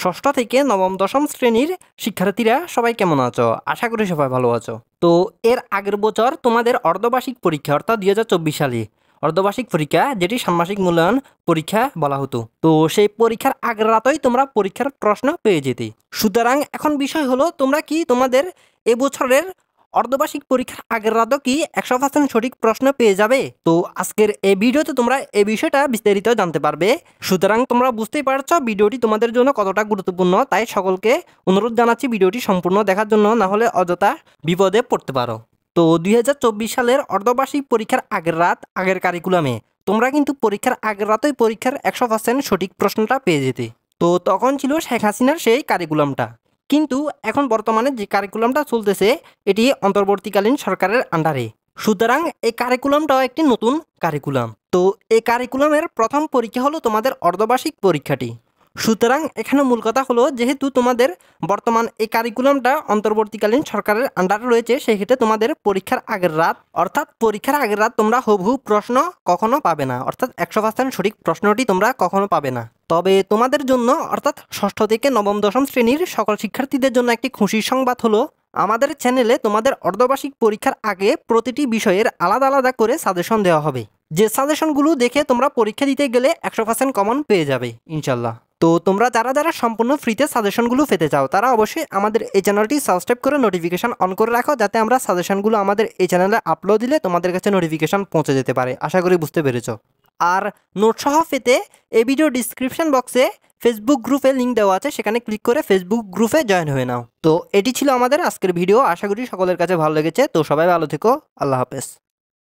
ষষ্ঠ থেকে নবম দশম শ্রেণীর শিক্ষার্থীরা সবাই কেমন আছো? আশা করি সবাই ভালো আছো। তো এর আগের বছর তোমাদের অর্ধবার্ষিক পরীক্ষা অর্থাৎ 2024 সালে অর্ধবার্ষিক পরীক্ষা, যেটি ষান্মাসিক মূল্যায়ন পরীক্ষা বলা হতো, তো সেই পরীক্ষার আগের রাতেই তোমরা পরীক্ষার প্রশ্ন পেয়ে যেতে। সুতরাং এখন বিষয় হলো, তোমরা কি তোমাদের এবছরের অর্ধবার্ষিক পরীক্ষার আগের রাতও কি 100% সঠিক প্রশ্ন পেয়ে যাবে? তো আজকের এই ভিডিওতে তোমরা এই বিষয়টা বিস্তারিত জানতে পারবে। সুতরাং তোমরা বুঝতেই পারছো ভিডিওটি তোমাদের জন্য কতটা গুরুত্বপূর্ণ, তাই সকলকে অনুরোধ জানাচ্ছি ভিডিওটি সম্পূর্ণ দেখার জন্য, না হলে অযথা বিপদে পড়তে পারো। তো 2024 সালের অর্ধবার্ষিক পরীক্ষার আগের রাত আগের কারিকুলামে তোমরা কিন্তু পরীক্ষার আগের রাতই পরীক্ষার 100% সঠিক প্রশ্নটা পেয়ে যেতে। তো তখন ছিল শেখ হাসিনার সেই কারিকুলামটা, কিন্তু এখন বর্তমানে যে কারিকুলামটা চলতেছে এটি অন্তর্বর্তীকালীন সরকারের আন্ডারে। সুতরাং এই কারিকুলামটাও একটি নতুন কারিকুলাম। তো এই কারিকুলামের প্রথম পরীক্ষা হলো তোমাদের অর্ধবার্ষিক পরীক্ষাটি। সুতরাং এখানে মূল কথা হলো, যেহেতু তোমাদের বর্তমান এই কারিকুলামটা অন্তর্বর্তীকালীন সরকারের আন্ডারে রয়েছে, সেক্ষেত্রে তোমাদের পরীক্ষার আগের রাত তোমরা হুবহু প্রশ্ন কখনো পাবে না, অর্থাৎ 100% সঠিক প্রশ্নটি তোমরা কখনো পাবে না। তবে তোমাদের জন্য অর্থাৎ ষষ্ঠ থেকে নবম দশম শ্রেণীর সকল শিক্ষার্থীদের জন্য একটি খুশির সংবাদ হলো, আমাদের চ্যানেলে তোমাদের অর্ধবার্ষিক পরীক্ষার আগে প্রতিটি বিষয়ের আলাদা আলাদা করে সাজেশন দেওয়া হবে, যে সাজেশনগুলো দেখে তোমরা পরীক্ষা দিতে গেলে 100% কমন পেয়ে যাবে ইনশাল্লাহ। তো তোমরা যারা সম্পূর্ণ ফ্রিতে সাজেশনগুলো পেতে চাও, তারা অবশ্যই আমাদের এই চ্যানেলটি সাবস্ক্রাইব করে নোটিফিকেশন অন করে রাখো, যাতে আমরা সাজেশনগুলো আমাদের এই চ্যানেলে আপলোড দিলে তোমাদের কাছে নোটিফিকেশন পৌঁছে যেতে পারে। আশা করি বুঝতে পেরেছো। আর নোটসহ পেতে এই ভিডিও ডিসক্রিপশন বক্সে ফেসবুক গ্রুপে লিঙ্ক দেওয়া আছে, সেখানে ক্লিক করে ফেসবুক গ্রুপে জয়েন হয়ে নাও। তো এটি ছিল আমাদের আজকের ভিডিও। আশা করি সকলের কাছে ভালো লেগেছে। তো সবাই ভালো থেকো। আল্লাহ হাফেজ।